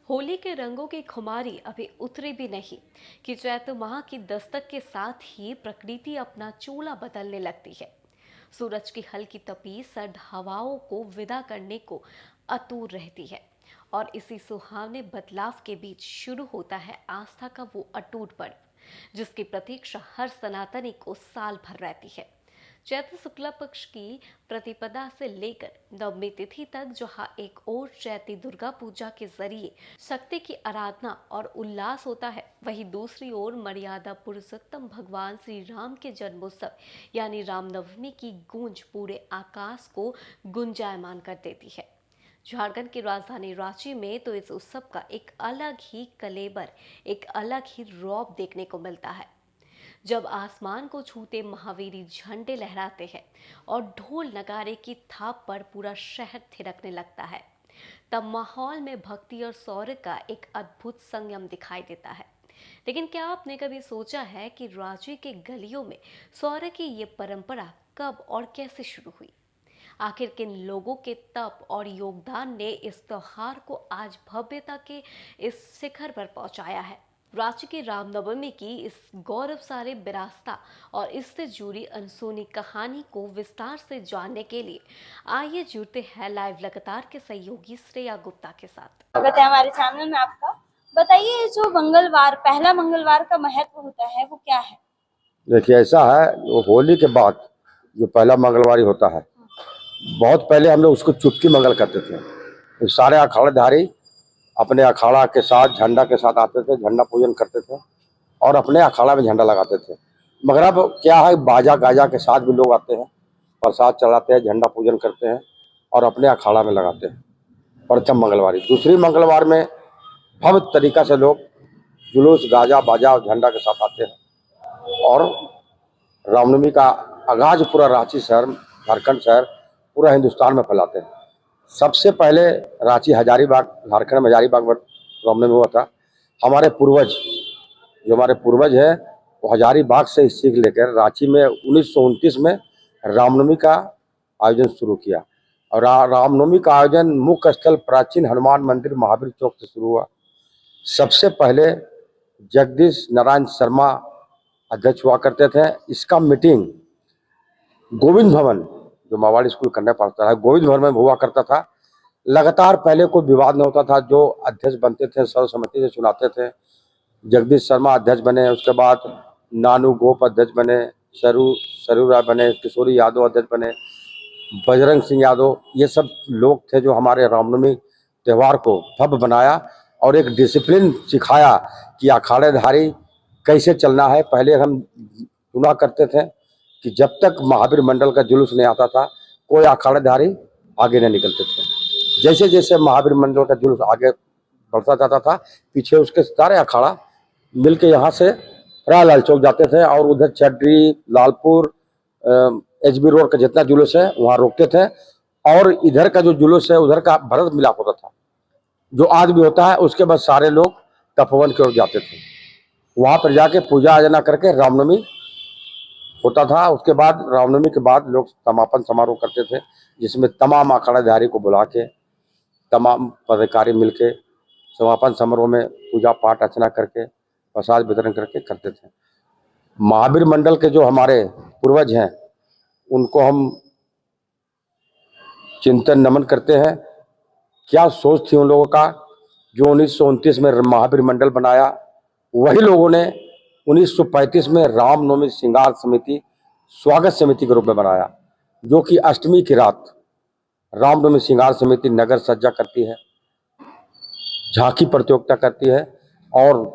होली के रंगों की खुमारी अभी उतरी भी नहीं कि चैत्र माह की दस्तक के साथ ही प्रकृति अपना चोला बदलने लगती है। सूरज की हल्की तपीस सर्द हवाओं को विदा करने को आतुर रहती है और इसी सुहावने बदलाव के बीच शुरू होता है आस्था का वो अटूट पर्व जिसकी प्रतीक्षा हर सनातनी को साल भर रहती है। चैत्र शुक्ला पक्ष की प्रतिपदा से लेकर नवमी तिथि तक जहाँ एक ओर चैती दुर्गा पूजा के जरिए शक्ति की आराधना और उल्लास होता है, वहीं दूसरी ओर मर्यादा पुरुषोत्तम भगवान श्री राम के जन्मोत्सव यानी रामनवमी की गूंज पूरे आकाश को गुंजायमान कर देती है। झारखंड की राजधानी रांची में तो इस उत्सव का एक अलग ही कलेबर, एक अलग ही रौब देखने को मिलता है। जब आसमान को छूते महावीरी झंडे लहराते हैं और ढोल नगारे की थाप पर पूरा शहर थिरकने लगता है, तब माहौल में भक्ति और शौर्य का एक अद्भुत संगम दिखाई देता है। लेकिन क्या आपने कभी सोचा है कि रांची के गलियों में शौर्य की ये परंपरा कब और कैसे शुरू हुई? आखिर किन लोगों के तप और योगदान ने इस त्योहार को आज भव्यता के इस शिखर पर पहुंचाया है? रांची की रामनवमी की इस गौरवशाली विरासत और इससे जुड़ी अनसुनी कहानी को विस्तार से जानने के लिए आइए जुड़ते हैं लाइव लगातार के सहयोगी श्रेया गुप्ता के साथ। स्वागत है हमारे चैनल में आपका। बताइए, जो मंगलवार, पहला मंगलवार का महत्व होता है वो क्या है? देखिए, ऐसा है, वो होली के बाद जो पहला मंगलवार होता है, बहुत पहले हम लोग उसको चुटकी मंगल करते थे। तो सारे अखाड़ेधारी अपने अखाड़ा के साथ झंडा के साथ आते थे, झंडा पूजन करते थे और अपने अखाड़ा में झंडा लगाते थे। मगर अब क्या है, बाजा गाजा के साथ भी लोग आते हैं, प्रसाद चढ़ाते हैं, झंडा पूजन करते हैं और अपने अखाड़ा में लगाते हैं। प्रथम मंगलवार, दूसरी मंगलवार में भव्य तरीका से लोग जुलूस गाजा बाजा और झंडा के साथ आते हैं और रामनवमी का आगाज पूरा रांची शहर, झारखंड शहर, पूरा हिंदुस्तान में फैलाते हैं। सबसे पहले रांची हजारीबाग, झारखंड में हजारीबाग में रामनवमी हुआ था। हमारे पूर्वज, जो हमारे पूर्वज है, वो हजारीबाग से सीख लेकर रांची में 1929 में रामनवमी का आयोजन शुरू किया और रामनवमी का आयोजन मुख्य स्थल प्राचीन हनुमान मंदिर महावीर चौक से शुरू हुआ। सबसे पहले जगदीश नारायण शर्मा अध्यक्ष हुआ करते थे। इसका मीटिंग गोविंद भवन, जो मावाड़ी स्कूल करने पड़ता है, गोविंद भवन में हुआ करता था। लगातार पहले कोई विवाद नहीं होता था, जो अध्यक्ष बनते थे सर्वसम्मति से चुनाते थे। जगदीश शर्मा अध्यक्ष बने, उसके बाद नानू गोप अध्यक्ष बने, सरू राय बने, किशोरी यादव अध्यक्ष बने, बजरंग सिंह यादव, ये सब लोग थे जो हमारे रामनवमी त्यौहार को भव्य बनाया और एक डिसिप्लिन सिखाया कि अखाड़ेधारी कैसे चलना है। पहले हम चुना करते थे कि जब तक महावीर मंडल का जुलूस नहीं आता था, कोई अखाड़ेधारी आगे नहीं निकलते थे। जैसे जैसे महावीर मंडल का जुलूस आगे बढ़ता जाता था, पीछे उसके सारे अखाड़ा मिलके यहाँ से रायलाल चौक जाते थे और उधर चड्डी, लालपुर, एचबी रोड का जितना जुलूस है वहाँ रोकते थे और इधर का जो जुलूस है उधर का भरत मिलाप होता था, जो आज भी होता है। उसके बाद सारे लोग तपोवन की ओर जाते थे, वहाँ पर जाके पूजा अर्चना करके रामनवमी होता था। उसके बाद रामनवमी के बाद लोग समापन समारोह करते थे, जिसमें तमाम अखाड़ेधारी को बुला के तमाम पदाधिकारी मिलके समापन समारोह में पूजा पाठ अर्चना करके प्रसाद वितरण करके करते थे। महावीर मंडल के जो हमारे पूर्वज हैं, उनको हम चिंतन नमन करते हैं। क्या सोच थी उन लोगों का, जो 1929 में महावीर मंडल बनाया। वही लोगों ने 1935 में रामनवमी श्रृंगार समिति, स्वागत समिति के रूप में बनाया, जो कि अष्टमी की रात रामनवमी श्रृंगार समिति नगर सज्जा करती है, झांकी प्रतियोगिता करती है और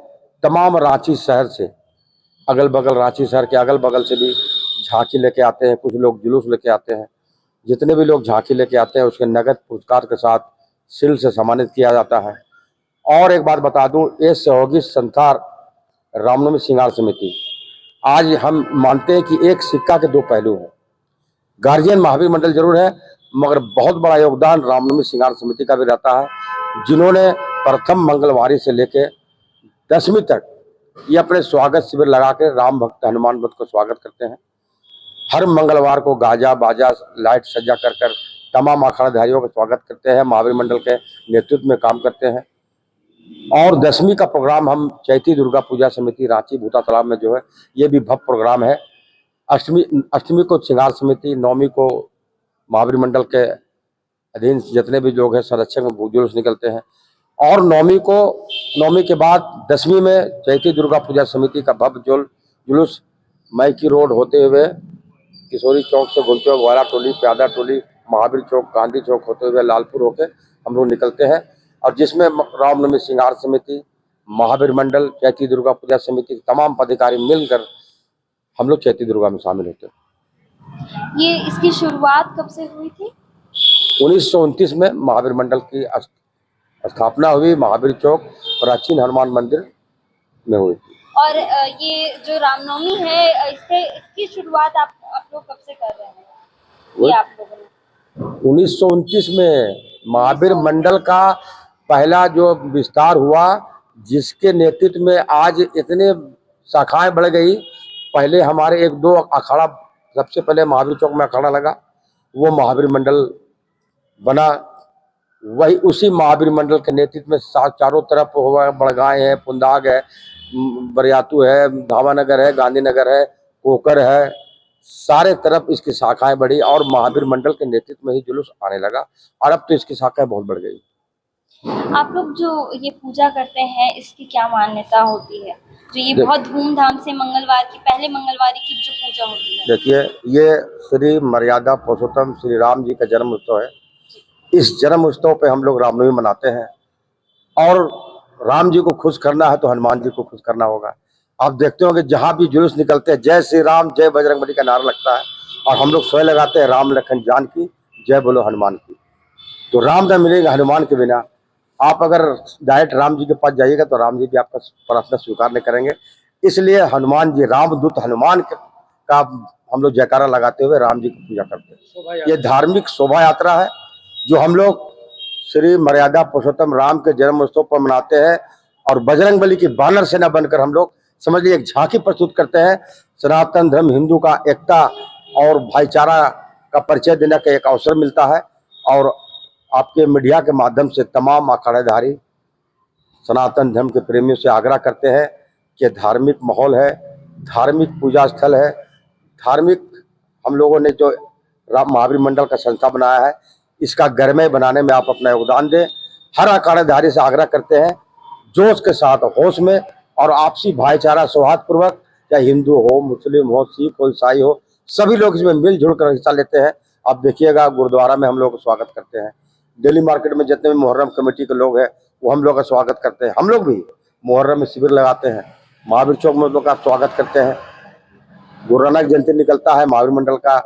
तमाम रांची शहर से, अगल बगल रांची शहर के अगल बगल से भी झांकी लेके आते हैं। कुछ लोग जुलूस लेके आते हैं। जितने भी लोग झांकी लेके आते हैं उसके नगद पुरस्कार के साथ शील्ड से सम्मानित किया जाता है। और एक बात बता दूं, ये सहयोगी संस्था रामनवमी श्रृंगार समिति, आज हम मानते हैं कि एक सिक्का के दो पहलू हैं। गार्जियन महावीर मंडल जरूर है, मगर बहुत बड़ा योगदान रामनवमी श्रृंगार समिति का भी रहता है, जिन्होंने प्रथम मंगलवारी से लेके 10वीं तक ये अपने स्वागत शिविर लगा के राम भक्त हनुमान भक्त को स्वागत करते हैं। हर मंगलवार को गाजा बाजा लाइट सज्जा कर कर तमाम अखाड़ेधारियों का स्वागत करते हैं। महावीर मंडल के नेतृत्व में काम करते हैं। और 10वीं का प्रोग्राम हम चैती दुर्गा पूजा समिति रांची भूता तालाब में जो है, ये भी भव्य प्रोग्राम है। अष्टमी को श्रृंगार समिति, 9वीं को महावीर मंडल के अधीन जितने भी लोग हैं संरक्षक में जुलूस निकलते हैं, और 9वीं के बाद 10वीं में चैती दुर्गा पूजा समिति का भव्य जुलूस मैकी रोड होते हुए किशोरी चौक से घूमते हुए वाला टोली, प्यादा टोली, महावीर चौक, गांधी चौक होते हुए लालपुर होके हम लोग निकलते हैं, और जिसमें रामनवमी श्रृंगार समिति, महावीर मंडल, चैती दुर्गा पूजा समिति के तमाम पदाधिकारी मिलकर हम लोग चैती दुर्गा में शामिल होते हैं। ये इसकी शुरुआत कब से हुई थी? 1929 में महावीर मंडल की स्थापना हुई, महावीर चौक प्राचीन हनुमान मंदिर में हुई थी। और ये जो रामनवमी है इसकी शुरुआत आप लोग कब से कर रहे हैं? ये आप लोगों ने 1929 में महावीर मंडल का पहला जो विस्तार हुआ, जिसके नेतृत्व में आज इतने शाखाएं बढ़ गई। पहले हमारे 1-2 अखाड़ा, सबसे पहले महावीर चौक में अखाड़ा लगा, वो महावीर मंडल बना। वही उसी महावीर मंडल के नेतृत्व में चारों तरफ बड़गांव है, पुंदाग है, बरियातू है, धावानगर है, गांधीनगर है, कोकर है, सारे तरफ इसकी शाखाएं बढ़ी और महावीर मंडल के नेतृत्व में ही जुलूस आने लगा, और अब तो इसकी शाखाएं बहुत बढ़ गई। आप लोग जो ये पूजा करते हैं, इसकी क्या मान्यता होती है? जो ये बहुत धूमधाम से पहले मंगलवार की जो पूजा होती है। देखिए, ये श्री मर्यादा पुरुषोत्तम श्री राम जी का जन्म उत्सव है। इस जन्म उत्सव पे हम लोग रामनवमी मनाते हैं, और राम जी को खुश करना है तो हनुमान जी को खुश करना होगा। आप देखते होंगे जहाँ भी जुलूस निकलते हैं, जय श्री राम, जय बजरंगबली का नारा लगता है, और हम लोग स्वयं लगाते हैं राम लखन जान की, जय बोलो हनुमान की। तो राम न मिलेगा हनुमान के बिना। आप अगर डायरेक्ट राम जी के पास जाइएगा तो राम जी भी आपका प्रार्थना स्वीकार नहीं करेंगे। इसलिए हनुमान जी, रामदूत हनुमान का हम लोग जयकारा लगाते हुए राम जी की पूजा करते हैं। ये धार्मिक शोभा यात्रा है जो हम लोग श्री मर्यादा पुरुषोत्तम राम के जन्म उत्सव पर मनाते हैं, और बजरंगबली की वानर सेना बनकर हम लोग समझ लीजिए एक झांकी प्रस्तुत करते हैं। सनातन धर्म हिंदू का एकता और भाईचारा का परिचय देने का एक अवसर मिलता है, और आपके मीडिया के माध्यम से तमाम अखाड़ेधारी सनातन धर्म के प्रेमियों से आग्रह करते हैं कि धार्मिक माहौल है, धार्मिक पूजा स्थल है, धार्मिक हम लोगों ने जो राम महावीर मंडल का संस्था बनाया है, इसका गरमय बनाने में आप अपना योगदान दें। हर अखाड़ेधारी से आग्रह करते हैं जोश के साथ, होश में, और आपसी भाईचारा सौहार्दपूर्वक, चाहे हिंदू हो, मुस्लिम हो, सिख हो, ईसाई हो, सभी लोग इसमें मिलजुल कर हिस्सा लेते हैं। आप देखिएगा गुरुद्वारा में हम लोग स्वागत करते हैं, दिल्ली मार्केट में जितने भी मुहर्रम कमेटी के लोग हैं वो हम लोग का स्वागत करते हैं। हम लोग भी मुहर्रम में शिविर लगाते हैं, महावीर चौक में लोग का स्वागत करते हैं, गुरु नानक जयंती निकलता है, महावीर मंडल का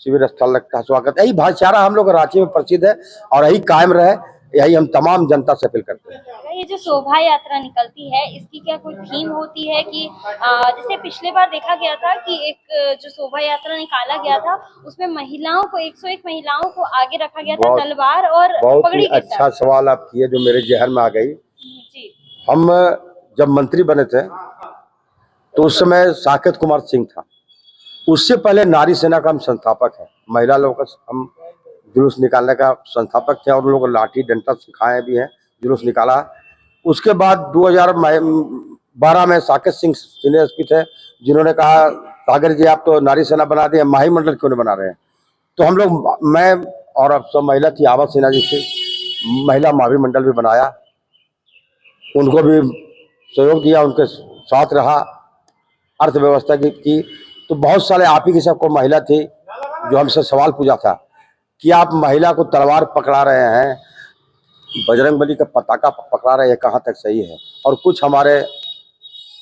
शिविर स्थल लगता है, स्वागत। यही भाईचारा हम लोग रांची में प्रसिद्ध है, और यही कायम रहे, यही हम तमाम जनता से अपील करते हैं। ये जो शोभा यात्रा निकलती है, इसकी क्या कोई थीम होती है कि जैसे पिछले बार देखा गया था कि एक जो शोभा यात्रा निकाला गया था, उसमें महिलाओं को 101 महिलाओं को आगे रखा गया था, तलवार और पगड़ी के साथ। अच्छा सवाल आप किए जो मेरे जहन में आ गई जी। हम जब मंत्री बने थे तो उस समय साकेत कुमार सिंह था, उससे पहले नारी सेना का हम संस्थापक हैं, महिला लोगों का हम जुलूस निकालने का संस्थापक थे, और उन लोगों को लाठी डंडा सिखाए भी हैं, जुलूस निकाला। उसके बाद 2012 में साकेत सिंह सीनियर एसपी थे, जिन्होंने कहा सागर जी आप तो नारी सेना बना दिए, महावीर मंडल क्यों नहीं बना रहे हैं? तो हम लोग, मैं और अब सब महिला थी, आवाज सिन्हा जी थी, महिला महावीर मंडल भी बनाया, उनको भी सहयोग दिया, उनके साथ रहा, अर्थव्यवस्था की। तो बहुत सारे आप ही की सबको महिला थी जो हमसे सवाल पूछा था कि आप महिला को तलवार पकड़ा रहे हैं, बजरंगबली का पताका पकड़ा रहे हैं, कहाँ तक सही है? और कुछ हमारे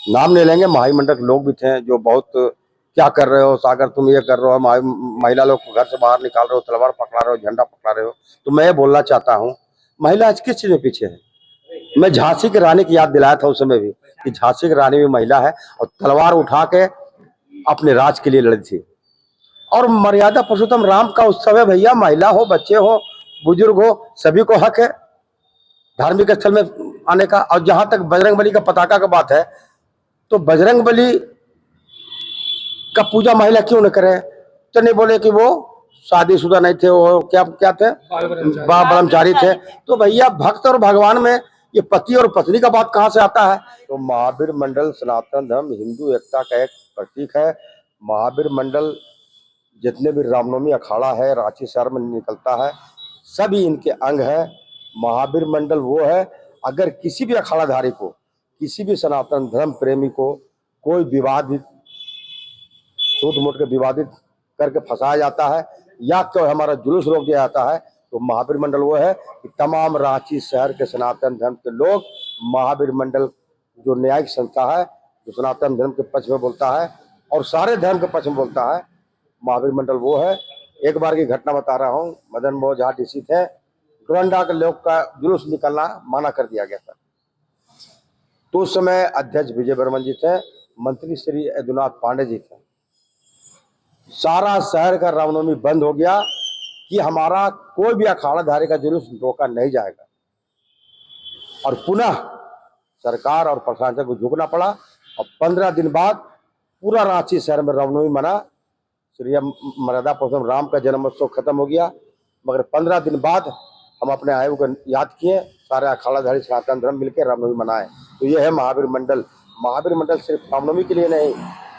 नाम नहीं लेंगे, महावीर मंडल के लोग भी थे जो बहुत, क्या कर रहे हो सागर, तुम ये कर रहे हो, महिला लोग को घर से बाहर निकाल रहे हो, तलवार पकड़ा रहे हो, झंडा पकड़ा रहे हो। तो मैं ये बोलना चाहता हूँ, महिला आज किस चीज में पीछे है? मैं झांसी की रानी की याद दिलाया था उस समय भी कि झांसी की रानी भी महिला है, और तलवार उठा के अपने राज के लिए लड़ी थी। और मर्यादा पुरुषोत्तम राम का उत्सव है भैया, महिला हो, बच्चे हो, बुजुर्ग हो, सभी को हक है धार्मिक स्थल में आने का। और जहां तक बजरंगबली का पताका का बात है, तो बजरंगबली का पूजा महिला क्यों न करे? तो नहीं बोले कि वो शादीशुदा नहीं थे, वो क्या थे, ब्रह्मचारी थे। तो भैया भक्त और भगवान में ये पति और पत्नी का बात कहाँ से आता है? तो महावीर मंडल सनातन धर्म हिंदू एकता का एक प्रतीक है। महावीर मंडल जितने भी रामनवमी अखाड़ा है रांची शहर में निकलता है, सभी इनके अंग है। महावीर मंडल वो है, अगर किसी भी अखाड़ाधारी को, किसी भी सनातन धर्म प्रेमी को कोई विवादित, झूठ मूठ के विवादित करके फंसाया जाता है या तो हमारा जुलूस रोक दिया जाता है, तो महावीर मंडल वो है कि तमाम रांची शहर के सनातन धर्म के लोग महावीर मंडल जो न्यायिक संस्था है, जो सनातन धर्म के पक्ष में बोलता है और सारे धर्म के पक्ष में बोलता है, महावीर मंडल वो है। एक बार की घटना बता रहा हूँ, मदन मोहन झा डीसी थे, डोरंडा के लोग का जुलूस निकलना मना कर दिया गया था। तो उस समय अध्यक्ष विजय बर्मन जी थे, मंत्री श्री यदुनाथ पांडे जी थे। सारा शहर का रामनवमी बंद हो गया कि हमारा कोई भी अखाड़ाधारी का जुलूस रोका नहीं जाएगा, और पुनः सरकार और प्रशासन को झुकना पड़ा। और 15 दिन बाद पूरा रांची शहर में रामनवमी मना, श्री मर्यादा पुरुषोत्तम राम का जन्मोत्सव खत्म हो गया। मगर 15 दिन बाद हम अपने आयु को याद किए, सारे अखाड़ाधारी सनातन धर्म मिलकर रामनवमी मनाए। तो ये है महावीर मंडल। महावीर मंडल सिर्फ रामनवमी के लिए नहीं,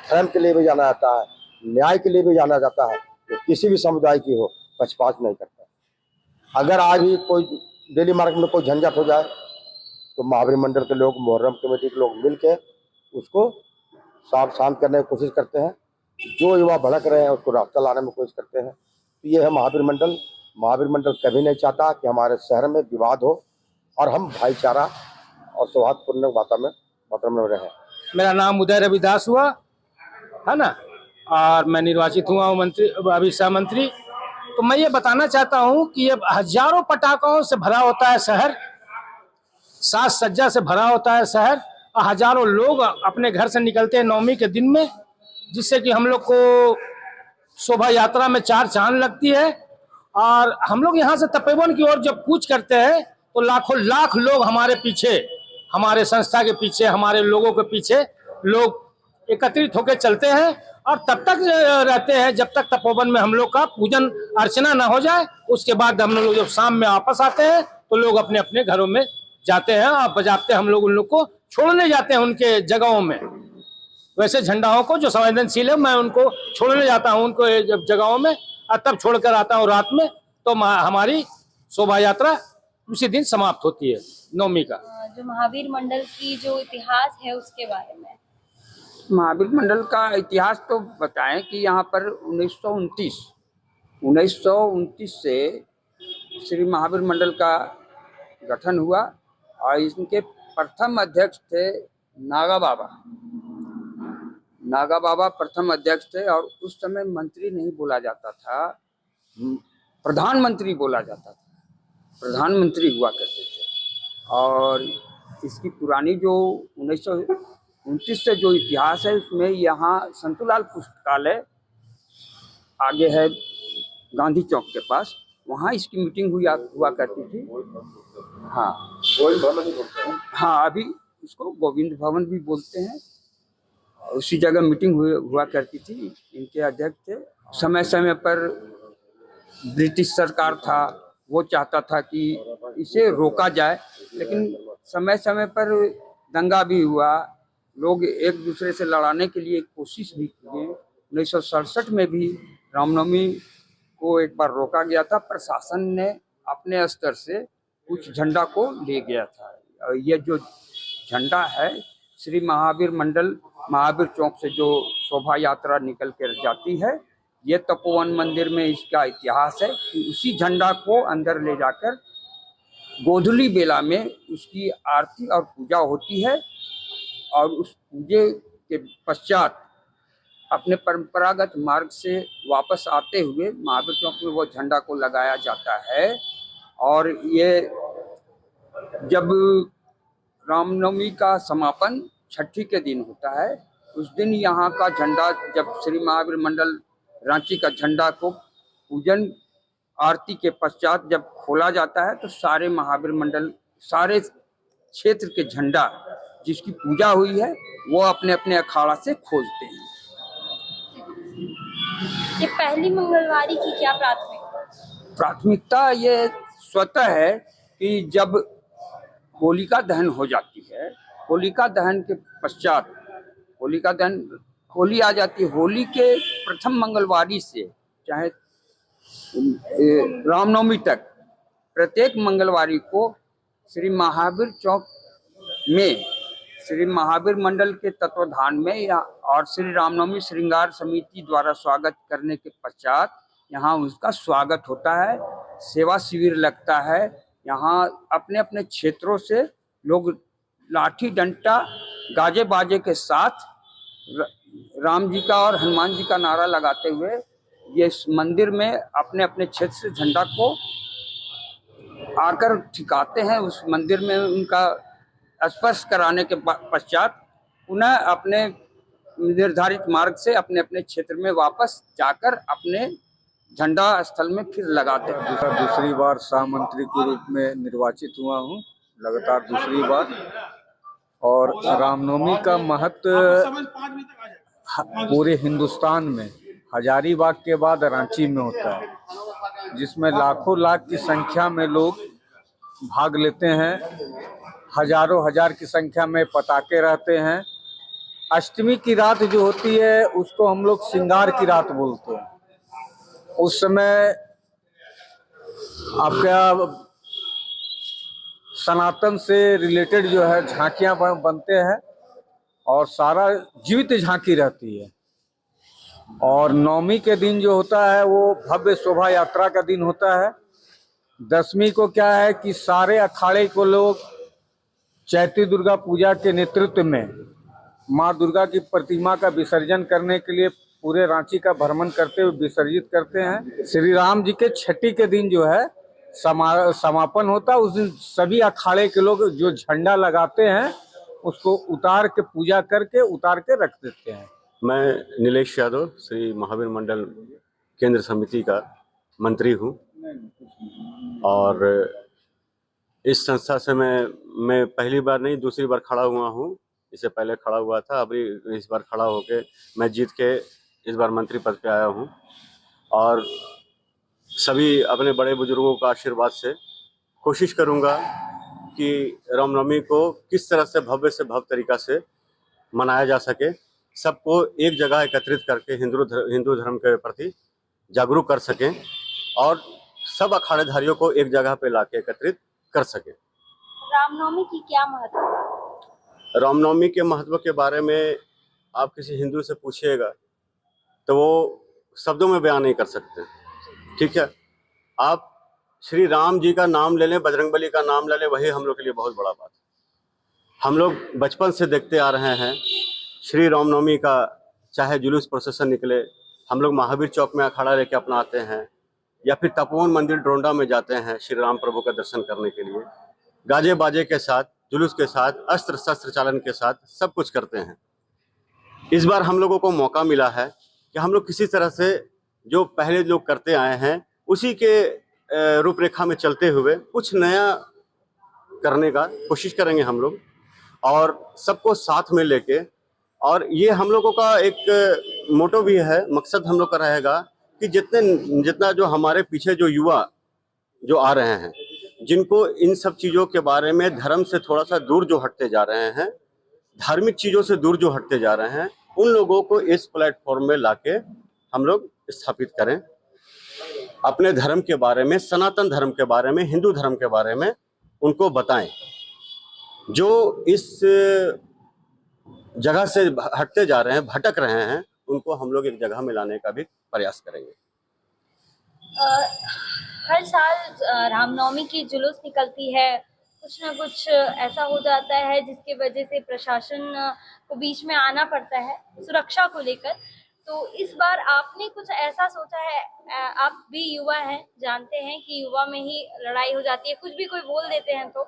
धर्म के लिए भी जाना जाता है, न्याय के लिए भी जाना जाता है। तो किसी भी समुदाय की हो, पक्षपात नहीं करता। अगर आज ही कोई डेली मार्केट में कोई झंझट हो जाए तो महावीर मंडल के लोग, मुहर्रम कमेटी के लोग मिलके उसको साफ शांत करने की कोशिश करते हैं। जो युवा भड़क रहे हैं उसको रास्ता लाने में कोशिश करते हैं। तो ये है महावीर मंडल। महावीर मंडल कभी नहीं चाहता कि हमारे शहर में विवाद हो और हम भाईचारा और सौहार्दपूर्ण वातावरण में रहें। मेरा नाम उदय रविदास हुआ है ना, और मैं निर्वाचित हुआ हूँ मंत्री, अभी सह मंत्री। तो मैं ये बताना चाहता हूँ कि ये हजारों पटाखों से भरा होता है शहर, साज सज्जा से भरा होता है शहर, और हजारों लोग अपने घर से निकलते हैं नवमी के दिन में, जिससे कि हम लोग को शोभा यात्रा में चार चांद लगती है। और हम लोग यहाँ से तपोवन की ओर जब कूच करते हैं तो लाखों लाख लोग हमारे पीछे, हमारे संस्था के पीछे, हमारे लोगों के पीछे लोग एकत्रित होकर चलते हैं, और तब तक रहते हैं जब तक तपोवन में हम लोग का पूजन अर्चना ना हो जाए। उसके बाद हम लोग जब शाम में वापस आते हैं तो लोग अपने अपने घरों में जाते हैं और बजाते हम लोग उन लोग को छोड़ने जाते हैं उनके जगहों में। वैसे झंडाओं को जो संवेदनशील है मैं उनको छोड़ने जाता हूँ उनको जगहों में, और तब छोड़कर आता हूँ रात में। तो हमारी शोभा यात्रा उसी दिन समाप्त होती है नवमी का। जो महावीर मंडल की जो इतिहास है उसके बारे में। महावीर मंडल का इतिहास तो बताएं कि यहाँ पर 1929 से श्री महावीर मंडल का गठन हुआ, और इनके प्रथम अध्यक्ष थे नागा बाबा। नागा बाबा प्रथम अध्यक्ष थे, और उस समय मंत्री नहीं बोला जाता था, प्रधानमंत्री बोला जाता था, प्रधानमंत्री हुआ करते थे। और इसकी पुरानी जो 1929 से जो इतिहास है उसमें यहाँ संतूलाल पुस्तकालय आगे है गांधी चौक के पास, वहाँ इसकी मीटिंग हुआ करती थी। हाँ, अभी इसको गोविंद भवन भी बोलते हैं। उसी जगह मीटिंग हुआ करती थी। इनके अध्यक्ष थे। समय समय पर ब्रिटिश सरकार था, वो चाहता था कि इसे रोका जाए, लेकिन समय समय पर दंगा भी हुआ, लोग एक दूसरे से लड़ाने के लिए कोशिश भी किए। 1967 में भी रामनवमी को एक बार रोका गया था, प्रशासन ने अपने स्तर से कुछ झंडा को ले गया था। ये जो झंडा है श्री महावीर मंडल महावीर चौक से जो शोभा यात्रा निकल कर जाती है, ये तपोवन मंदिर में इसका इतिहास है कि उसी झंडा को अंदर ले जाकर गोधूली बेला में उसकी आरती और पूजा होती है, और उस पूजे के पश्चात अपने परंपरागत मार्ग से वापस आते हुए महावीर चौक में वो झंडा को लगाया जाता है। और ये जब रामनवमी का समापन छठी के दिन होता है, उस दिन यहाँ का झंडा, जब श्री महावीर मंडल रांची का झंडा को पूजन आरती के पश्चात जब खोला जाता है, तो सारे महावीर मंडल, सारे क्षेत्र के झंडा जिसकी पूजा हुई है वो अपने अपने अखाड़ा से खोलते हैं। ये पहली मंगलवारी की क्या प्राथमिकता ये स्वतः है कि जब होलिका दहन हो जाती है। होलिका दहन के पश्चात होली आ जाती है। होली के प्रथम मंगलवारी से चाहे रामनवमी तक प्रत्येक मंगलवारी को श्री महावीर चौक में श्री महावीर मंडल के तत्वाधान में या और श्री रामनवमी श्रृंगार समिति द्वारा स्वागत करने के पश्चात यहाँ उसका स्वागत होता है। सेवा शिविर लगता है। यहाँ अपने अपने क्षेत्रों से लोग लाठी डंडा गाजे बाजे के साथ राम जी का और हनुमान जी का नारा लगाते हुए ये इस मंदिर में अपने अपने क्षेत्र से झंडा को आकर ठिकाते हैं। उस मंदिर में उनका स्पर्श कराने के पश्चात पुनः अपने निर्धारित मार्ग से अपने अपने क्षेत्र में वापस जाकर अपने झंडा स्थल में फिर लगाते हैं। दूसरी बार सह मंत्री के रूप में निर्वाचित हुआ हूँ, लगातार दूसरी बार। और रामनवमी का महत्व पूरे हिंदुस्तान में हजारीबाग के बाद रांची में होता है, जिसमें लाखों लाख की संख्या में लोग भाग लेते हैं। हजारों हजार की संख्या में पटाखे रहते हैं। अष्टमी की रात जो होती है उसको हम लोग श्रृंगार की रात बोलते हैं। उस समय आपका सनातन से रिलेटेड जो है झांकियां बनते हैं और सारा जीवित झांकी रहती है। और नवमी के दिन जो होता है वो भव्य शोभा यात्रा का दिन होता है। दसवीं को क्या है कि सारे अखाड़े को लोग चैती दुर्गा पूजा के नेतृत्व में माँ दुर्गा की प्रतिमा का विसर्जन करने के लिए पूरे रांची का भ्रमण करते हुए विसर्जित करते हैं। श्री राम जी के छठी के दिन जो है समापन होता है। उस दिन सभी अखाड़े के लोग जो झंडा लगाते हैं उसको उतार के पूजा करके उतार के रख देते हैं। मैं नीलेश यादव श्री महावीर मंडल केंद्र समिति का मंत्री हूँ और इस संस्था से मैं पहली बार नहीं दूसरी बार खड़ा हुआ हूँ। इससे पहले खड़ा हुआ था, अभी इस बार खड़ा होके मैं जीत के इस बार मंत्री पद पे आया हूँ और सभी अपने बड़े बुजुर्गों का आशीर्वाद से कोशिश करूँगा कि रामनवमी को किस तरह से भव्य तरीका से मनाया जा सके, सबको एक जगह एकत्रित करके हिंदू धर्म के प्रति जागरूक कर सकें और सब अखाड़ेधारियों को एक जगह पे लाके एकत्रित कर सकें। रामनवमी की क्या महत्व है? रामनवमी के महत्व के बारे में आप किसी हिंदू से पूछिएगा तो वो शब्दों में बयान नहीं कर सकते। ठीक है, आप श्री राम जी का नाम ले लें, बजरंगबली का नाम ले लें, वही हम लोग के लिए बहुत बड़ा बात है। हम लोग बचपन से देखते आ रहे हैं श्री रामनवमी का चाहे जुलूस प्रोसेसन निकले, हम लोग महावीर चौक में अखाड़ा लेके अपना आते हैं या फिर तपोवन मंदिर ड्रोंडा में जाते हैं श्री राम प्रभु का दर्शन करने के लिए, गाजे बाजे के साथ, जुलूस के साथ, अस्त्र शस्त्र चालन के साथ सब कुछ करते हैं। इस बार हम लोगों को मौका मिला है कि हम लोग किसी तरह से जो पहले लोग करते आए हैं उसी के रूपरेखा में चलते हुए कुछ नया करने का कोशिश करेंगे हम लोग और सबको साथ में लेके। और ये हम लोगों का एक मोटो भी है, मकसद हम लोग का रहेगा कि जितना जो हमारे पीछे जो युवा जो आ रहे हैं, जिनको इन सब चीज़ों के बारे में धर्म से थोड़ा सा दूर जो हटते जा रहे हैं, धार्मिक चीज़ों से दूर जो हटते जा रहे हैं, उन लोगों को इस प्लेटफॉर्म में लाके हम लोग स्थापित करें, अपने धर्म के बारे में, सनातन धर्म के बारे में, हिंदू धर्म के बारे में उनको बताएं। जो इस जगह से हटते जा रहे हैं, भटक रहे हैं, उनको हम लोग एक जगह में लाने का भी प्रयास करेंगे। हर साल रामनवमी की जुलूस निकलती है, कुछ ना कुछ ऐसा हो जाता है जिसकी वजह से प्रशासन को बीच में आना पड़ता है सुरक्षा को लेकर। तो इस बार आपने कुछ ऐसा सोचा है? आप भी युवा हैं, जानते हैं कि युवा में ही लड़ाई हो जाती है, कुछ भी कोई बोल देते हैं तो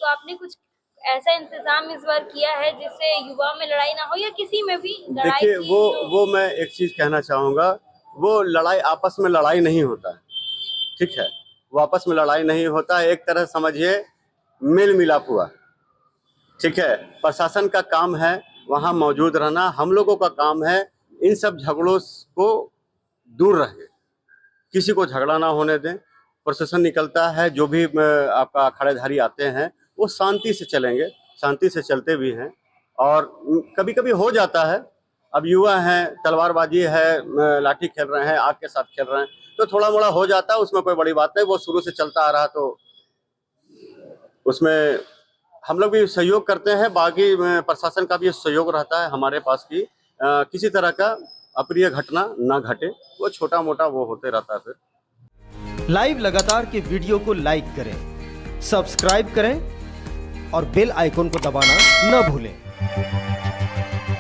आपने कुछ ऐसा इंतजाम इस बार किया है जिससे युवा में लड़ाई ना हो या किसी में भी लड़ाई? देखिए, वो मैं एक चीज कहना चाहूँगा, वो लड़ाई आपस में लड़ाई नहीं होता है। ठीक है, वो आपस में लड़ाई नहीं होता है, एक तरह समझिए मेल मिलाप हुआ। ठीक है, प्रशासन का काम है वहाँ मौजूद रहना, हम लोगों का काम है इन सब झगड़ों को दूर रहे, किसी को झगड़ा ना होने दें। प्रशासन निकलता है, जो भी आपका अखाड़ेधारी आते हैं वो शांति से चलेंगे, शांति से चलते भी हैं। और कभी कभी हो जाता है, अब युवा हैं, तलवारबाजी है, लाठी खेल रहे हैं, आग के साथ खेल रहे हैं, तो थोड़ा मोड़ा हो जाता है, उसमें कोई बड़ी बात नहीं, वो शुरू से चलता आ रहा, तो उसमें हम लोग भी सहयोग करते हैं। बाकी प्रशासन का भी सहयोग रहता है हमारे पास की किसी तरह का अप्रिय घटना ना घटे, वो छोटा मोटा वो होते रहता है। फिर लाइव लगातार के वीडियो को लाइक करें, सब्सक्राइब करें और बेल आइकन को दबाना न भूलें।